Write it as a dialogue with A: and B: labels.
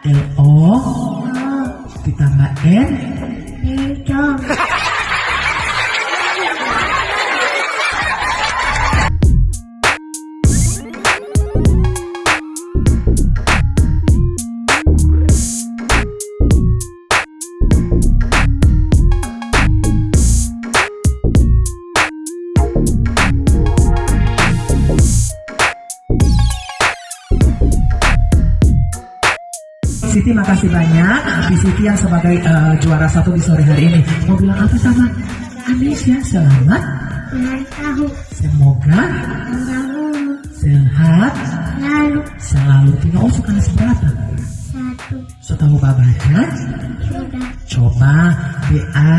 A: L-O ditambah N
B: Encong.
A: Siti, makasih banyak. Di Siti yang sebagai juara 1 di sore hari ini. Mau bilang apa sama Anesya? Selamat.
B: Ulang tahun.
A: Semoga
B: Selalu.
A: sehat
B: Lalu.
A: selalu. Tinggal suka seberapa?
B: 1.
A: Setahu babaca.
B: Sudah.
A: Coba BA